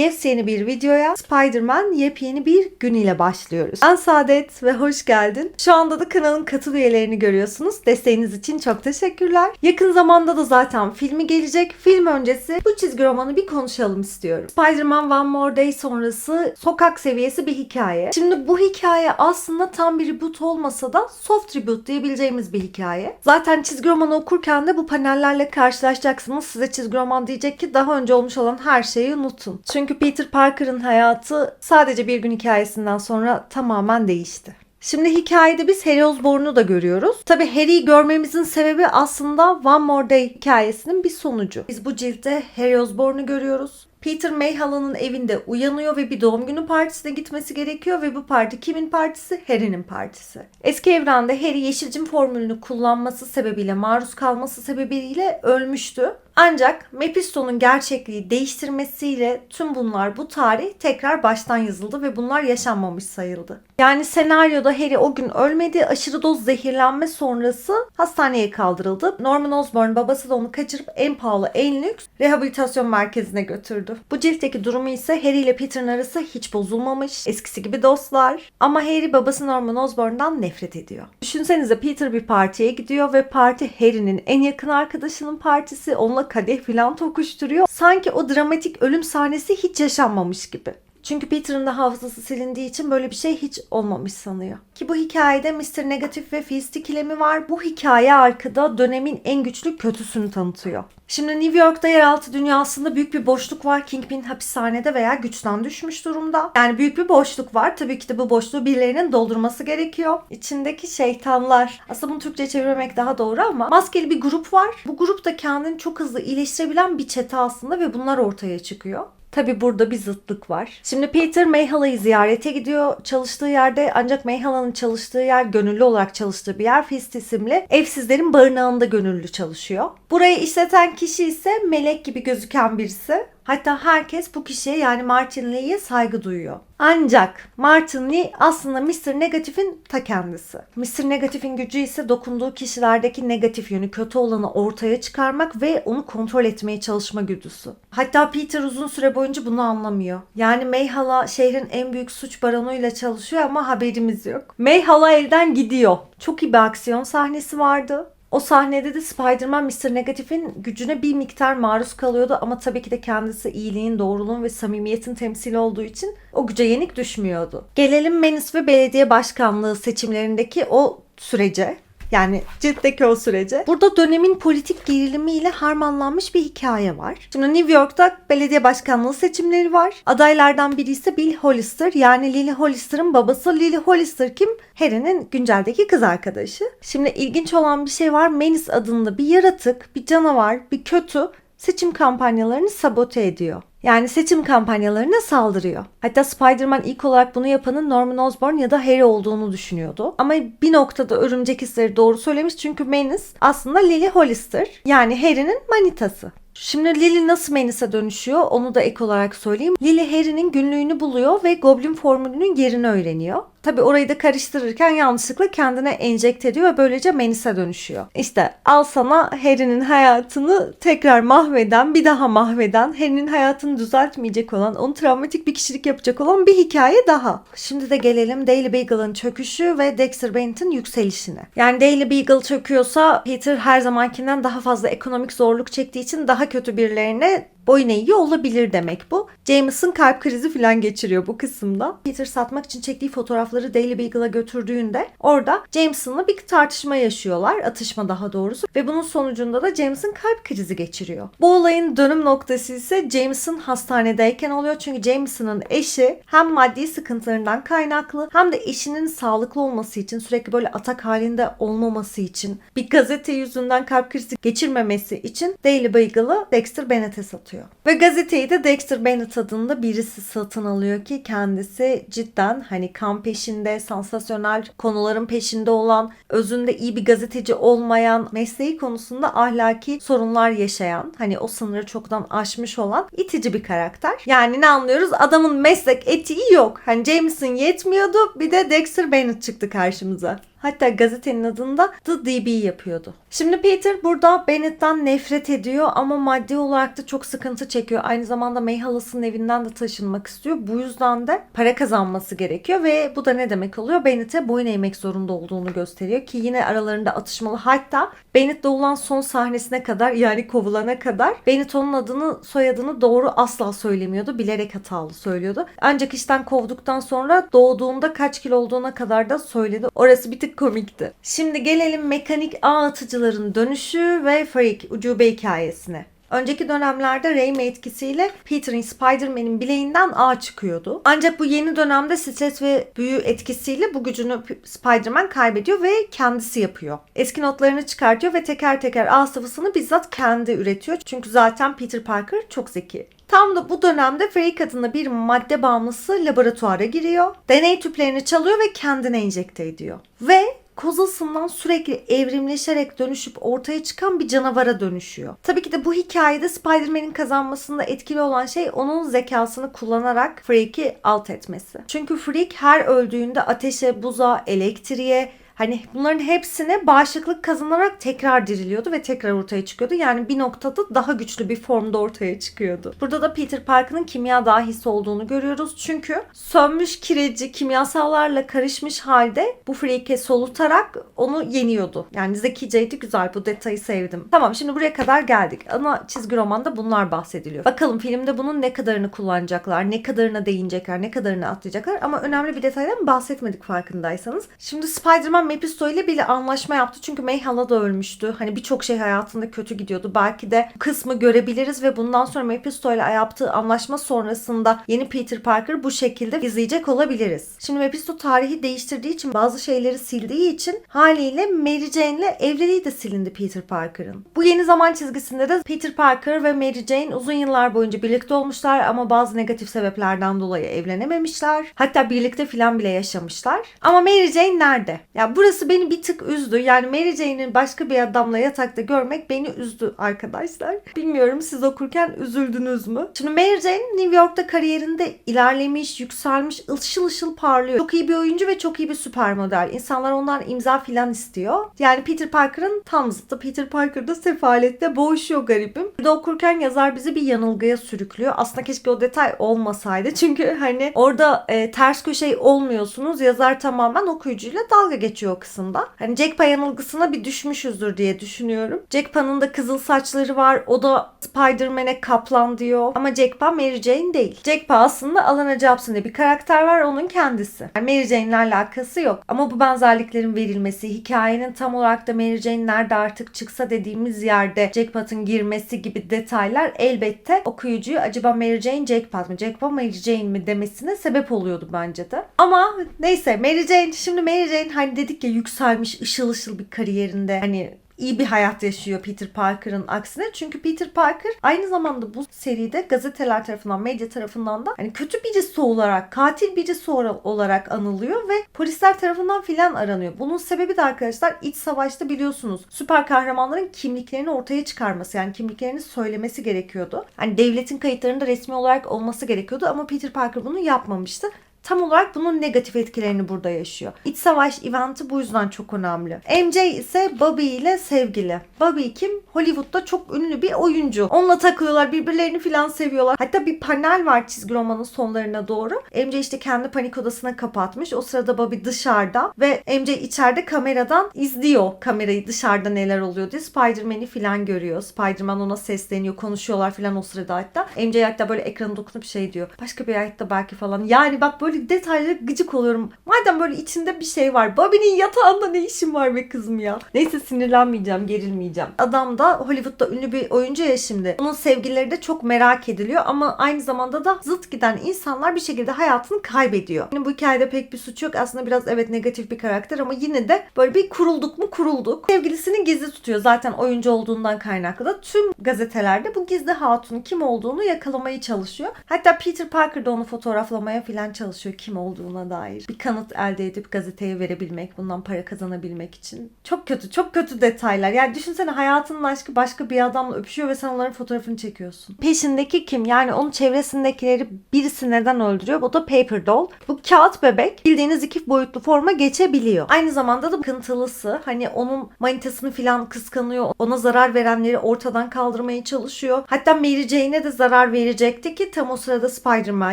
Yepyeni bir videoya Spider-Man yepyeni bir gün ile başlıyoruz. Ben Saadet ve hoş geldin. Şu anda da kanalın katıl üyelerini görüyorsunuz. Desteğiniz için çok teşekkürler. Yakın zamanda da zaten filmi gelecek. Film öncesi bu çizgi romanı bir konuşalım istiyorum. Spider-Man One More Day sonrası sokak seviyesi bir hikaye. Şimdi bu hikaye aslında tam bir reboot olmasa da soft reboot diyebileceğimiz bir hikaye. Zaten çizgi romanı okurken de bu panellerle karşılaşacaksınız. Size çizgi roman diyecek ki daha önce olmuş olan her şeyi unutun. Çünkü Peter Parker'ın hayatı sadece bir gün hikayesinden sonra tamamen değişti. Şimdi hikayede biz Harry Osborn'u da görüyoruz. Tabii Harry'i görmemizin sebebi aslında One More Day hikayesinin bir sonucu. Biz bu ciltte Harry Osborn'u görüyoruz. Peter Mayhalla'nın evinde uyanıyor ve bir doğum günü partisine gitmesi gerekiyor ve bu parti kimin partisi? Harry'nin partisi. Eski evrende Harry yeşilcim formülünü kullanması sebebiyle, maruz kalması sebebiyle ölmüştü. Ancak Mephisto'nun gerçekliği değiştirmesiyle tüm bunlar, bu tarih tekrar baştan yazıldı ve bunlar yaşanmamış sayıldı. Yani senaryoda Harry o gün ölmedi, aşırı doz zehirlenme sonrası hastaneye kaldırıldı. Norman Osborn babası da onu kaçırıp en pahalı, en lüks rehabilitasyon merkezine götürdü. Bu ciltteki durumu ise Harry ile Peter'ın arası hiç bozulmamış, eskisi gibi dostlar. Ama Harry babası Norman Osborn'dan nefret ediyor. Düşünsenize, Peter bir partiye gidiyor ve parti Harry'nin en yakın arkadaşının partisi, onunla kadeh filan tokuşturuyor. Sanki o dramatik ölüm sahnesi hiç yaşanmamış gibi. Çünkü Peter'ın da hafızası silindiği için böyle bir şey hiç olmamış sanıyor. Ki bu hikayede Mr. Negative ve Feist ikilemi var. Bu hikaye arkada dönemin en güçlü kötüsünü tanıtıyor. Şimdi New York'ta yeraltı dünyasında büyük bir boşluk var. Kingpin hapishanede veya güçten düşmüş durumda. Yani büyük bir boşluk var. Tabii ki de bu boşluğu birilerinin doldurması gerekiyor. İçindeki şeytanlar. Aslında bunu Türkçe çevirmek daha doğru ama maskeli bir grup var. Bu grup da kendini çok hızlı iyileştirebilen bir çete aslında ve bunlar ortaya çıkıyor. Tabi burada bir zıtlık var. Şimdi Peter Mayhalla'yı ziyarete gidiyor çalıştığı yerde, ancak Mayhalla'nın çalıştığı yer, gönüllü olarak çalıştığı bir yer, Feist isimli evsizlerin barınağında gönüllü çalışıyor. Burayı işleten kişi ise melek gibi gözüken birisi. Hatta herkes bu kişiye, yani Martin Li'ye saygı duyuyor. Ancak Martin Li aslında Mr. Negative'in ta kendisi. Mr. Negative'in gücü ise dokunduğu kişilerdeki negatif yönü, kötü olanı ortaya çıkarmak ve onu kontrol etmeye çalışma güdüsü. Hatta Peter uzun süre boyunca bunu anlamıyor. Yani Mayhalla şehrin en büyük suç baronuyla çalışıyor ama haberimiz yok. Mayhalla elden gidiyor. Çok iyi bir aksiyon sahnesi vardı. O sahnede de Spider-Man Mr. Negative'in gücüne bir miktar maruz kalıyordu ama tabii ki de kendisi iyiliğin, doğruluğun ve samimiyetin temsili olduğu için o güce yenik düşmüyordu. Gelelim Menis ve belediye başkanlığı seçimlerindeki o sürece. Yani ciltteki o sürece. Burada dönemin politik gerilimiyle harmanlanmış bir hikaye var. Şimdi New York'ta belediye başkanlığı seçimleri var. Adaylardan biri ise Bill Hollister, yani Lily Hollister'ın babası. Lily Hollister kim? Harry'nin günceldeki kız arkadaşı. Şimdi ilginç olan bir şey var. Menis adında bir yaratık, bir canavar, bir kötü seçim kampanyalarını sabote ediyor. Yani seçim kampanyalarına saldırıyor. Hatta Spider-Man ilk olarak bunu yapanın Norman Osborn ya da Harry olduğunu düşünüyordu. Ama bir noktada örümcek hisleri doğru söylemiş, çünkü Menis aslında Lily Hollister, yani Harry'nin manitası. Şimdi Lily nasıl Menis'e dönüşüyor onu da ek olarak söyleyeyim. Lily Harry'nin günlüğünü buluyor ve Goblin formülünün yerini öğreniyor. Tabi orayı da karıştırırken yanlışlıkla kendine enjekte ediyor ve böylece Menis'e dönüşüyor. İşte al sana Harry'nin hayatını tekrar mahveden, bir daha mahveden, Harry'nin hayatını düzeltmeyecek olan, onu travmatik bir kişilik yapacak olan bir hikaye daha. Şimdi de gelelim Daily Beagle'ın çöküşü ve Dexter Bennett'in yükselişine. Yani Daily Beagle çöküyorsa Peter her zamankinden daha fazla ekonomik zorluk çektiği için daha kötü birilerine boyun eğiyor olabilir demek bu. Jameson kalp krizi falan geçiriyor bu kısımda. Peter satmak için çektiği fotoğrafları Daily Beagle'a götürdüğünde orada Jameson'la bir tartışma yaşıyorlar. Atışma daha doğrusu. Ve bunun sonucunda da Jameson kalp krizi geçiriyor. Bu olayın dönüm noktası ise Jameson hastanedeyken oluyor. Çünkü Jameson'ın eşi hem maddi sıkıntılarından kaynaklı hem de eşinin sağlıklı olması için, sürekli böyle atak halinde olmaması için, bir gazete yüzünden kalp krizi geçirmemesi için Daily Beagle'ı Dexter Bennett'e satıyor. Ve gazeteyi de Dexter Bennett adında birisi satın alıyor ki kendisi cidden hani kan peşinde, sansasyonel konuların peşinde olan, özünde iyi bir gazeteci olmayan, mesleği konusunda ahlaki sorunlar yaşayan, hani o sınırı çoktan aşmış olan itici bir karakter. Yani ne anlıyoruz? Adamın meslek etiği yok. Hani Jameson yetmiyordu, bir de Dexter Bennett çıktı karşımıza. Hatta gazetenin adını da The DB yapıyordu. Şimdi Peter burada Bennett'ten nefret ediyor ama maddi olarak da çok sıkıntı çekiyor. Aynı zamanda May halasının evinden de taşınmak istiyor. Bu yüzden de para kazanması gerekiyor ve bu da ne demek oluyor? Bennett'e boyun eğmek zorunda olduğunu gösteriyor ki yine aralarında atışmalı. Hatta Bennett doğulan son sahnesine kadar, yani kovulana kadar, Bennett onun adını, soyadını doğru asla söylemiyordu. Bilerek hatalı söylüyordu. Ancak işten kovduktan sonra doğduğunda kaç kilo olduğuna kadar da söyledi. Orası bir tık komikti. Şimdi gelelim mekanik ağ atıcıların dönüşü ve Freak ucube hikayesine. Önceki dönemlerde Raimi etkisiyle Peter'in Spider-Man'in bileğinden ağ çıkıyordu. Ancak bu yeni dönemde stres ve büyü etkisiyle bu gücünü Spider-Man kaybediyor ve kendisi yapıyor. Eski notlarını çıkartıyor ve teker teker ağ sıvısını bizzat kendi üretiyor. Çünkü zaten Peter Parker çok zeki. Tam da bu dönemde Freak adında bir madde bağımlısı laboratuvara giriyor. Deney tüplerini çalıyor ve kendine enjekte ediyor. Ve kozasından sürekli evrimleşerek dönüşüp ortaya çıkan bir canavara dönüşüyor. Tabii ki de bu hikayede Spider-Man'in kazanmasında etkili olan şey onun zekasını kullanarak Freak'i alt etmesi. Çünkü Freak her öldüğünde ateşe, buza, elektriğe, hani bunların hepsine bağışıklık kazanarak tekrar diriliyordu ve tekrar ortaya çıkıyordu. Yani bir noktada daha güçlü bir formda ortaya çıkıyordu. Burada da Peter Parker'ın kimya dahisi olduğunu görüyoruz. Çünkü sönmüş kireci kimyasallarla karışmış halde bu Freak'e solutarak onu yeniyordu. Yani zekiceydi, güzel, bu detayı sevdim. Tamam, şimdi buraya kadar geldik. Ana çizgi romanda bunlar bahsediliyor. Bakalım filmde bunun ne kadarını kullanacaklar, ne kadarına değinecekler, ne kadarını atlayacaklar ama önemli bir detaydan bahsetmedik farkındaysanız. Şimdi Spider-Man Mephisto ile bir anlaşma yaptı. Çünkü May hala da ölmüştü. Hani birçok şey hayatında kötü gidiyordu. Belki de bu kısmı görebiliriz ve bundan sonra Mephisto ile yaptığı anlaşma sonrasında yeni Peter Parker bu şekilde izleyecek olabiliriz. Şimdi Mephisto tarihi değiştirdiği için, bazı şeyleri sildiği için haliyle Mary Jane ile evliliği de silindi Peter Parker'ın. Bu yeni zaman çizgisinde de Peter Parker ve Mary Jane uzun yıllar boyunca birlikte olmuşlar ama bazı negatif sebeplerden dolayı evlenememişler. Hatta birlikte filan bile yaşamışlar. Ama Mary Jane nerede? Ya burası beni bir tık üzdü. Yani Mary Jane'in başka bir adamla yatakta görmek beni üzdü arkadaşlar. Bilmiyorum, siz okurken üzüldünüz mü? Şimdi Mary Jane New York'ta kariyerinde ilerlemiş, yükselmiş, ışıl ışıl parlıyor. Çok iyi bir oyuncu ve çok iyi bir süper model. İnsanlar ondan imza filan istiyor. Yani Peter Parker'ın tam zıttı. Peter Parker'da sefalette boğuşuyor garibim. Burada okurken yazar bizi bir yanılgıya sürüklüyor. Aslında keşke o detay olmasaydı. Çünkü hani orada ters köşe olmuyorsunuz. Yazar tamamen okuyucuyla dalga geçiyor o kısımda. Hani Jackpot yanılgısına bir düşmüşüzdür diye düşünüyorum. Jackpot'ın da kızıl saçları var. O da Spider-Man'e kaplan diyor. Ama Jackpot Mary Jane değil. Jackpot aslında Alana Jobson diye bir karakter var. Onun kendisi. Yani Mary Jane'le alakası yok. Ama bu benzerliklerin verilmesi, hikayenin tam olarak da Mary Jane nerede artık çıksa dediğimiz yerde Jackpot'ın girmesi gibi detaylar elbette okuyucuyu acaba Mary Jane Jackpot mı, Jackpot Mary Jane mi demesine sebep oluyordu bence de. Ama neyse, Mary Jane, şimdi Mary Jane hani dedik ya, yükselmiş ışıl ışıl bir kariyerinde, hani iyi bir hayat yaşıyor Peter Parker'ın aksine. Çünkü Peter Parker aynı zamanda bu seride gazeteler tarafından, medya tarafından da hani kötü birisi olarak, katil birisi olarak anılıyor ve polisler tarafından filan aranıyor. Bunun sebebi de arkadaşlar iç savaşta biliyorsunuz süper kahramanların kimliklerini ortaya çıkarması, yani kimliklerini söylemesi gerekiyordu. Hani devletin kayıtlarında resmi olarak olması gerekiyordu ama Peter Parker bunu yapmamıştı. Tam olarak bunun negatif etkilerini burada yaşıyor. İç savaş eventi bu yüzden çok önemli. MJ ise Bobby ile sevgili. Bobby kim? Hollywood'da çok ünlü bir oyuncu. Onunla takılıyorlar, birbirlerini filan seviyorlar. Hatta bir panel var çizgi romanın sonlarına doğru. MJ işte kendi panik odasına kapatmış. O sırada Bobby dışarıda ve MJ içeride kameradan izliyor kamerayı, dışarıda neler oluyor diye. Spider-Man'i filan görüyor. Spider-Man ona sesleniyor, konuşuyorlar filan o sırada hatta. MJ hatta böyle ekrana dokunup şey diyor. Başka bir hayatta belki falan. Yani bak, böyle detaylara gıcık oluyorum. Madem böyle içinde bir şey var. Bobby'nin yatağında ne işin var be kızım ya? Neyse, sinirlenmeyeceğim, gerilmeyeceğim. Adam da Hollywood'da ünlü bir oyuncu ya şimdi. Onun sevgilileri de çok merak ediliyor ama aynı zamanda da zıt giden insanlar bir şekilde hayatını kaybediyor. Yani bu hikayede pek bir suç yok. Aslında biraz evet negatif bir karakter ama yine de böyle bir kurulduk mu kurulduk. Sevgilisini gizli tutuyor. Zaten oyuncu olduğundan kaynaklı da tüm gazetelerde bu gizli hatunun kim olduğunu yakalamaya çalışıyor. Hatta Peter Parker da onu fotoğraflamaya falan çalışıyor. çalışıyor kim olduğuna dair. Bir kanıt elde edip gazeteye verebilmek, bundan para kazanabilmek için. Çok kötü, çok kötü detaylar. Yani düşünsene hayatının aşkı başka bir adamla öpüşüyor ve sen onların fotoğrafını çekiyorsun. Peşindeki kim? Yani onun çevresindekileri birisi neden öldürüyor? Bu da Paper Doll. Bu kağıt bebek bildiğiniz iki boyutlu forma geçebiliyor. Aynı zamanda da sıkıntılısı. Hani onun manitasını filan kıskanıyor. Ona zarar verenleri ortadan kaldırmaya çalışıyor. Hatta Mary Jane'e de zarar verecekti ki tam o sırada Spider-Man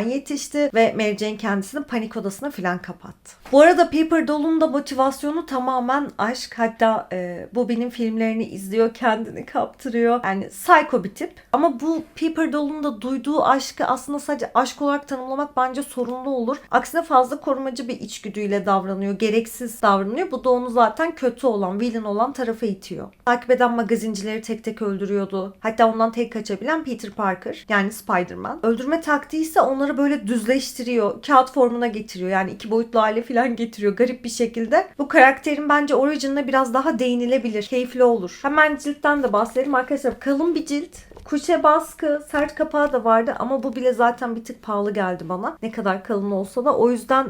yetişti ve Mary Jane kendisini panik odasına filan kapattı. Bu arada Paper Doll'un da motivasyonu tamamen aşk. Hatta bu benim filmlerini izliyor, kendini kaptırıyor. Yani psycho bir tip. Ama bu Paper Doll'un da duyduğu aşkı aslında sadece aşk olarak tanımlamak bence sorunlu olur. Aksine fazla korumacı bir içgüdüyle davranıyor. Gereksiz davranıyor. Bu da onu zaten kötü olan, villain olan tarafa itiyor. Takip eden magazincileri tek tek öldürüyordu. Hatta ondan tek kaçabilen Peter Parker, yani Spider-Man. Öldürme taktiği ise onları böyle düzleştiriyor. Kağıt formuna getiriyor. Yani iki boyutlu hale falan getiriyor garip bir şekilde. Bu karakterin bence orijinine biraz daha değinilebilir. Keyifli olur. Hemen ciltten de bahsedelim arkadaşlar. Kalın bir cilt. Kuşe baskı, sert kapağı da vardı ama bu bile zaten bir tık pahalı geldi bana. Ne kadar kalın olsa da. O yüzden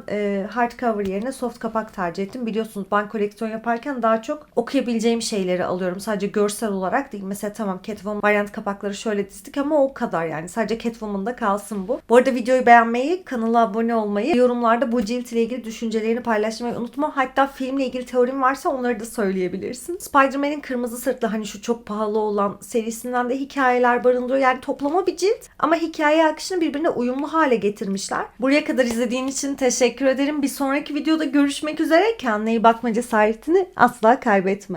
hardcover yerine soft kapak tercih ettim. Biliyorsunuz ben koleksiyon yaparken daha çok okuyabileceğim şeyleri alıyorum. Sadece görsel olarak değil. Mesela tamam Catwoman varyant kapakları şöyle dizdik ama o kadar yani. Sadece Catwoman'da kalsın bu. Bu arada videoyu beğenmeyi, kanala abone olmayı, yorumlarda bu cilt ile ilgili düşüncelerini paylaşmayı unutma. Hatta filmle ilgili teorim varsa onları da söyleyebilirsin. Spider-Man'in kırmızı sırtlı hani şu çok pahalı olan serisinden de hikayeler barındırıyor. Yani toplama bir cilt ama hikaye akışını birbirine uyumlu hale getirmişler. Buraya kadar izlediğin için teşekkür ederim. Bir sonraki videoda görüşmek üzere. Kendine iyi bakma cesaretini asla kaybetme.